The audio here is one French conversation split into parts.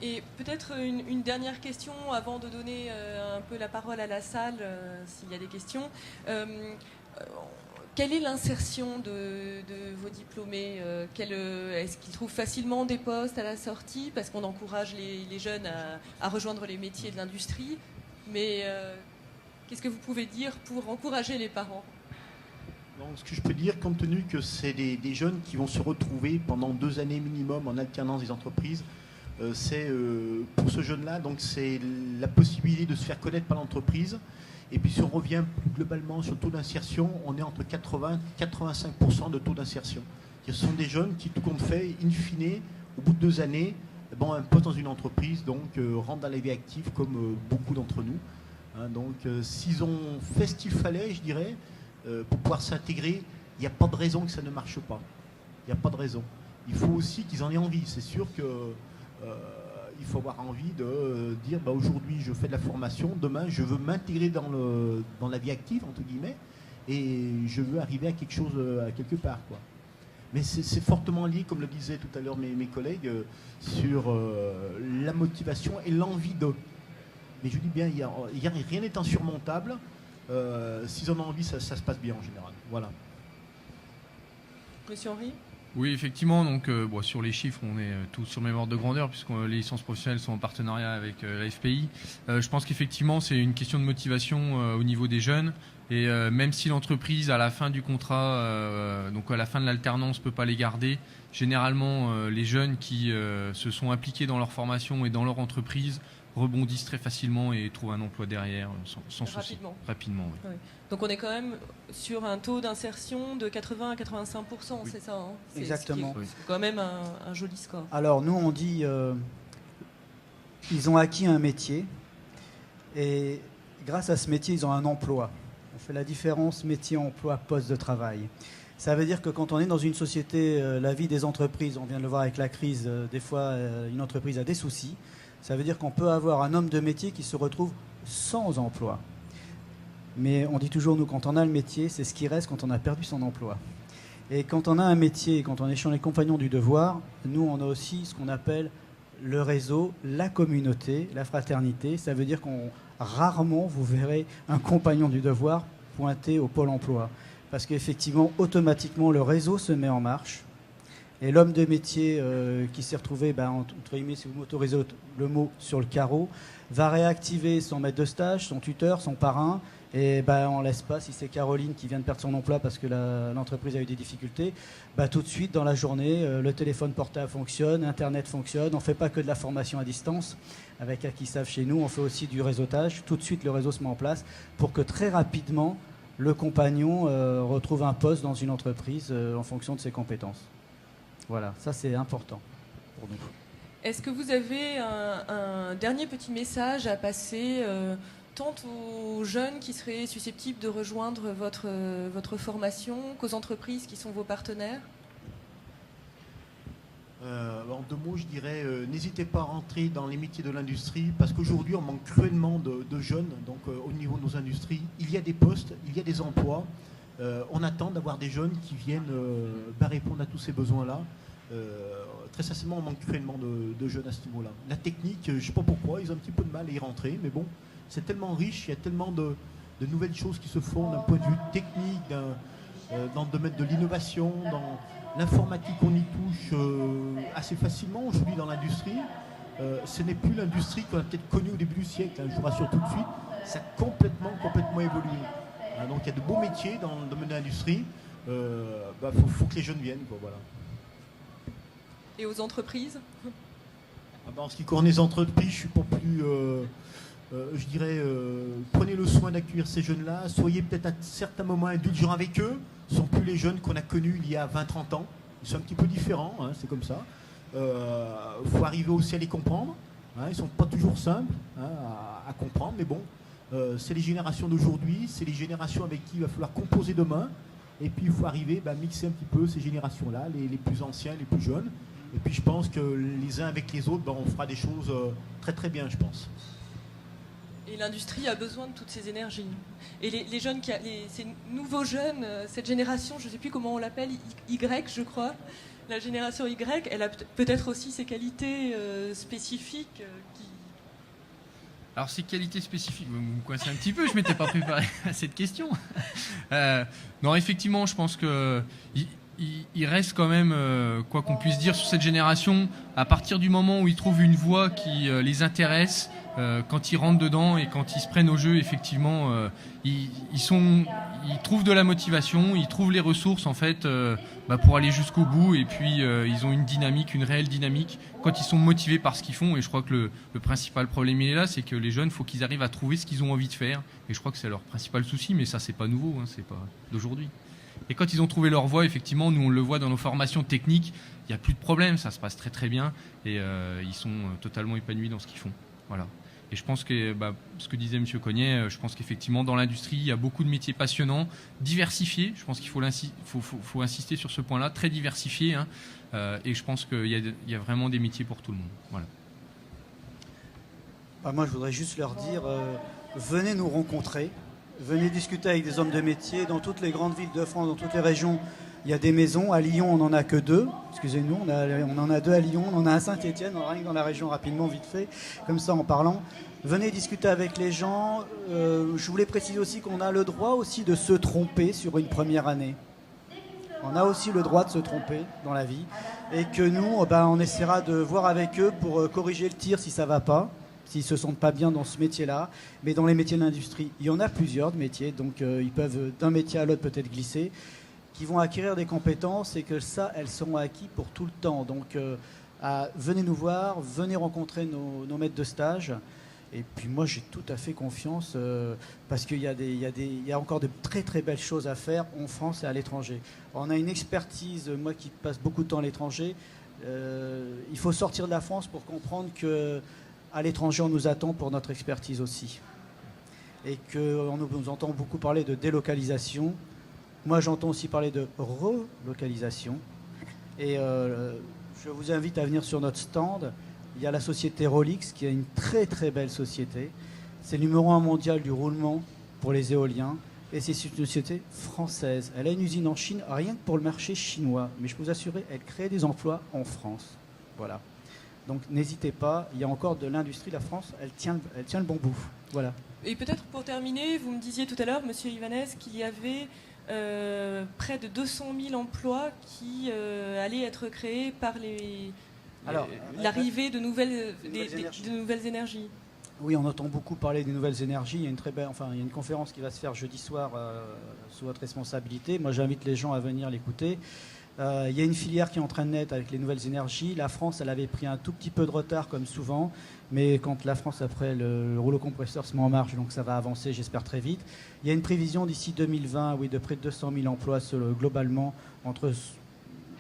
Et peut-être une dernière question avant de donner un peu la parole à la salle, s'il y a des questions. Quelle est l'insertion de vos diplômés? Est-ce qu'ils trouvent facilement des postes à la sortie? Parce qu'on encourage les jeunes à rejoindre les métiers de l'industrie. Mais qu'est-ce que vous pouvez dire pour encourager les parents? Donc, ce que je peux dire, compte tenu que c'est des jeunes qui vont se retrouver pendant 2 années minimum en alternance des entreprises, c'est pour ce jeune-là, donc c'est la possibilité de se faire connaître par l'entreprise. Et puis si on revient plus globalement sur le taux d'insertion, on est entre 80 et 85% de taux d'insertion. Ce sont des jeunes qui, tout compte fait, in fine, au bout de 2 années, un poste dans une entreprise, donc rentrent dans la vie active comme beaucoup d'entre nous. Hein, donc s'ils ont fait ce qu'il fallait, je dirais, pour pouvoir s'intégrer, il n'y a pas de raison que ça ne marche pas. Il n'y a pas de raison. Il faut aussi qu'ils en aient envie. C'est sûr que il faut avoir envie de dire aujourd'hui je fais de la formation, demain je veux m'intégrer dans la vie active entre guillemets et je veux arriver à quelque chose, à quelque part quoi. Mais c'est fortement lié, comme le disaient tout à l'heure mes collègues, sur la motivation et l'envie de. Mais je dis bien, rien n'est insurmontable. S'ils en ont envie, ça se passe bien en général. Voilà. Monsieur Henry? Oui, effectivement. Donc, sur les chiffres, on est tous sur le même ordre de grandeur puisque les licences professionnelles sont en partenariat avec la FPI. Je pense qu'effectivement, c'est une question de motivation au niveau des jeunes. Et même si l'entreprise, à la fin du contrat, donc à la fin de l'alternance, ne peut pas les garder, généralement, les jeunes qui se sont impliqués dans leur formation et dans leur entreprise rebondissent très facilement et trouvent un emploi derrière sans souci. Rapidement. Oui. Oui. Donc on est quand même sur un taux d'insertion de 80 à 85%, oui. C'est ça hein? Exactement. C'est quand même un joli score. Alors nous on dit ils ont acquis un métier et grâce à ce métier ils ont un emploi. On fait la différence métier-emploi, poste de travail. Ça veut dire que quand on est dans une société, la vie des entreprises, on vient de le voir avec la crise, des fois une entreprise a des soucis. Ça veut dire qu'on peut avoir un homme de métier qui se retrouve sans emploi. Mais on dit toujours, nous, quand on a le métier, c'est ce qui reste quand on a perdu son emploi. Et quand on a un métier, quand on est chez les compagnons du devoir, nous, on a aussi ce qu'on appelle le réseau, la communauté, la fraternité. Ça veut dire qu'on rarement, vous verrez un compagnon du devoir pointé au pôle emploi. Parce qu'effectivement, automatiquement, le réseau se met en marche. Et l'homme de métier qui s'est retrouvé, entre guillemets, si vous m'autorisez le mot, sur le carreau, va réactiver son maître de stage, son tuteur, son parrain. Et on ne laisse pas, si c'est Caroline qui vient de perdre son emploi parce que l'entreprise a eu des difficultés, tout de suite dans la journée, le téléphone portable fonctionne, Internet fonctionne. On ne fait pas que de la formation à distance avec Acquisave chez nous, on fait aussi du réseautage. Tout de suite, le réseau se met en place pour que très rapidement, le compagnon retrouve un poste dans une entreprise en fonction de ses compétences. Voilà, ça c'est important pour nous. Est-ce que vous avez un dernier petit message à passer tant aux jeunes qui seraient susceptibles de rejoindre votre formation qu'aux entreprises qui sont vos partenaires? En 2 mots, je dirais, n'hésitez pas à rentrer dans les métiers de l'industrie parce qu'aujourd'hui, on manque cruellement de jeunes. Donc, au niveau de nos industries, il y a des postes, il y a des emplois. On attend d'avoir des jeunes qui viennent répondre à tous ces besoins-là. Très sincèrement, on manque cruellement de jeunes à ce niveau-là. La technique, je ne sais pas pourquoi, ils ont un petit peu de mal à y rentrer, mais bon, c'est tellement riche, il y a tellement de nouvelles choses qui se font d'un point de vue technique, dans le domaine de l'innovation, dans l'informatique, on y touche assez facilement aujourd'hui dans l'industrie. Ce n'est plus l'industrie qu'on a peut-être connue au début du siècle, je vous rassure tout de suite, ça a complètement évolué. Donc il y a de beaux métiers dans le domaine de l'industrie, faut que les jeunes viennent, quoi, voilà. Et aux entreprises? En ce qui concerne les entreprises, je suis pas plus... je dirais, prenez le soin d'accueillir ces jeunes-là, soyez peut-être à certains moments indulgents avec eux. Ce ne sont plus les jeunes qu'on a connus il y a 20-30 ans. Ils sont un petit peu différents, hein, c'est comme ça. Faut arriver aussi à les comprendre. Hein, ils ne sont pas toujours simples à comprendre, mais bon, c'est les générations d'aujourd'hui, c'est les générations avec qui il va falloir composer demain. Et puis il faut arriver à mixer un petit peu ces générations-là, les plus anciens, les plus jeunes. Et puis je pense que les uns avec les autres, on fera des choses très très bien, je pense. Et l'industrie a besoin de toutes ces énergies. Et les jeunes, ces nouveaux jeunes, cette génération, je ne sais plus comment on l'appelle, Y, je crois, la génération Y, elle a peut-être aussi ses qualités spécifiques qui... Alors, ces qualités spécifiques, vous me coincez un petit peu, je ne m'étais pas préparé à cette question. Non, effectivement, je pense qu'il reste quand même, quoi qu'on puisse dire sur cette génération, à partir du moment où ils trouvent une voie qui les intéresse, quand ils rentrent dedans et quand ils se prennent au jeu, effectivement, ils trouvent de la motivation, ils trouvent les ressources en fait pour aller jusqu'au bout, et puis ils ont une dynamique, une réelle dynamique quand ils sont motivés par ce qu'ils font. Et je crois que le principal problème il est là, c'est que les jeunes, faut qu'ils arrivent à trouver ce qu'ils ont envie de faire, et je crois que c'est leur principal souci. Mais ça, c'est pas nouveau, hein, c'est pas d'aujourd'hui. Et quand ils ont trouvé leur voie, effectivement, nous on le voit dans nos formations techniques, il n'y a plus de problème, ça se passe très très bien, et ils sont totalement épanouis dans ce qu'ils font. Voilà. Et je pense que ce que disait M. Cognet, je pense qu'effectivement dans l'industrie, il y a beaucoup de métiers passionnants, diversifiés. Je pense qu'il faut insister sur ce point-là, très diversifiés. Hein, et je pense qu'il y a vraiment des métiers pour tout le monde. Voilà. Moi, je voudrais juste leur dire, venez nous rencontrer, venez discuter avec des hommes de métier. Dans toutes les grandes villes de France, dans toutes les régions, il y a des maisons. À Lyon, on n'en a que 2. Excusez-nous, on en a 2 à Lyon, on en a à Saint-Étienne, rien que dans la région rapidement, vite fait, comme ça en parlant. Venez discuter avec les gens. Je voulais préciser aussi qu'on a le droit aussi de se tromper sur une première année. On a aussi le droit de se tromper dans la vie. Et que nous, on essaiera de voir avec eux pour corriger le tir si ça ne va pas, s'ils ne se sentent pas bien dans ce métier-là. Mais dans les métiers de l'industrie, il y en a plusieurs de métiers, donc ils peuvent d'un métier à l'autre peut-être glisser, qui vont acquérir des compétences, et que ça, elles seront acquises pour tout le temps. Donc venez nous voir, venez rencontrer nos maîtres de stage. Et puis moi, j'ai tout à fait confiance parce qu'il y a encore de très très belles choses à faire en France et à l'étranger. On a une expertise, moi qui passe beaucoup de temps à l'étranger, il faut sortir de la France pour comprendre qu'à l'étranger, on nous attend pour notre expertise aussi. Et qu'on nous entend beaucoup parler de délocalisation. Moi, j'entends aussi parler de relocalisation. Et je vous invite à venir sur notre stand. Il y a la société Rolix, qui est une très très belle société. C'est le numéro 1 mondial du roulement pour les éoliens. Et c'est une société française. Elle a une usine en Chine, rien que pour le marché chinois. Mais je peux vous assurer, elle crée des emplois en France. Voilà. Donc n'hésitez pas, il y a encore de l'industrie. La France, elle tient le bon bout. Voilà. Et peut-être pour terminer, vous me disiez tout à l'heure, Monsieur Ivanez, qu'il y avait près de 200 000 emplois qui allaient être créés par l'arrivée de nouvelles énergies. Oui, on entend beaucoup parler des nouvelles énergies. Il y a une conférence qui va se faire jeudi soir sous votre responsabilité. Moi, j'invite les gens à venir l'écouter. Il y a une filière qui est en train de naître avec les nouvelles énergies. La France, elle avait pris un tout petit peu de retard, comme souvent. Mais quand la France, après, le rouleau compresseur se met en marche, donc ça va avancer, j'espère, très vite. Il y a une prévision d'ici 2020, de près de 200 000 emplois globalement, entre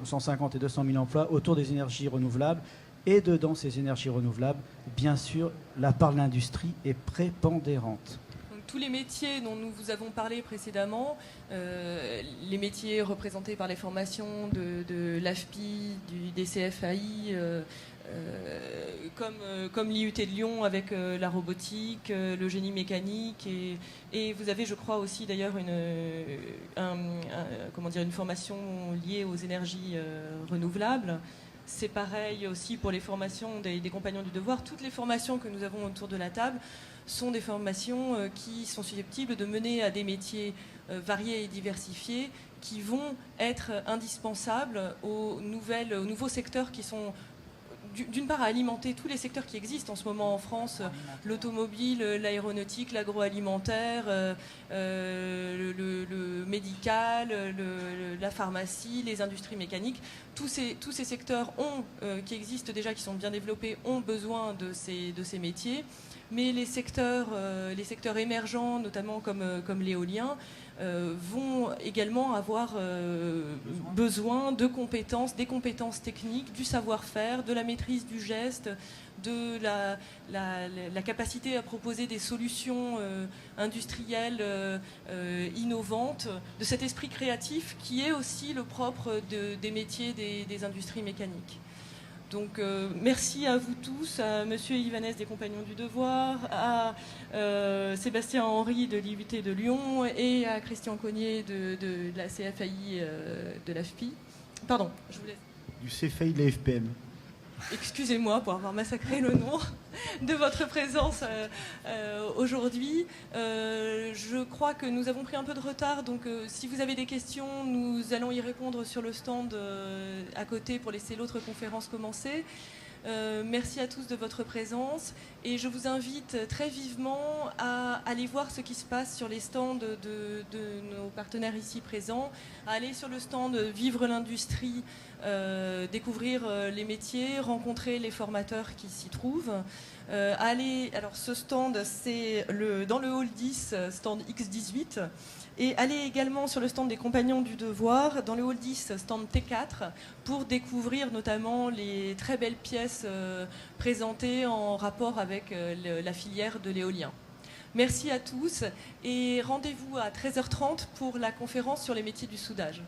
150 et 200 000 emplois autour des énergies renouvelables. Et dedans ces énergies renouvelables, bien sûr, la part de l'industrie est prépondérante. Donc, tous les métiers dont nous vous avons parlé précédemment, les métiers représentés par les formations de l'AFPI, du DCFAI, comme l'IUT de Lyon avec la robotique, le génie mécanique, et vous avez, je crois, aussi d'ailleurs une formation liée aux énergies renouvelables. C'est pareil aussi pour les formations des compagnons du devoir. Toutes les formations que nous avons autour de la table sont des formations qui sont susceptibles de mener à des métiers variés et diversifiés qui vont être indispensables aux nouveaux secteurs qui sont d'une part à alimenter tous les secteurs qui existent en ce moment en France, l'automobile, l'aéronautique, l'agroalimentaire, le médical, la pharmacie, les industries mécaniques. Tous ces secteurs qui existent déjà, qui sont bien développés, ont besoin de ces métiers. Mais les secteurs émergents, notamment comme l'éolien, vont également avoir besoin de compétences, des compétences techniques, du savoir-faire, de la maîtrise du geste, de la capacité à proposer des solutions industrielles innovantes, de cet esprit créatif qui est aussi le propre des métiers des industries mécaniques. Donc merci à vous tous, à Monsieur Ivanez des Compagnons du Devoir, à Sébastien Henry de l'IUT de Lyon et à Christian Cognet de la CFAI de l'AFPI. Pardon, je vous laisse. du CFEI de la FPM. Excusez-moi pour avoir massacré le nom de votre présence aujourd'hui. Je crois que nous avons pris un peu de retard, donc si vous avez des questions, nous allons y répondre sur le stand à côté pour laisser l'autre conférence commencer. Merci à tous de votre présence et je vous invite très vivement à aller voir ce qui se passe sur les stands de nos partenaires ici présents, à aller sur le stand Vivre l'industrie, découvrir les métiers, rencontrer les formateurs qui s'y trouvent. Alors ce stand, c'est dans le hall 10, stand X18. Et allez également sur le stand des Compagnons du Devoir, dans le hall 10, stand T4, pour découvrir notamment les très belles pièces présentées en rapport avec la filière de l'éolien. Merci à tous et rendez-vous à 13h30 pour la conférence sur les métiers du soudage.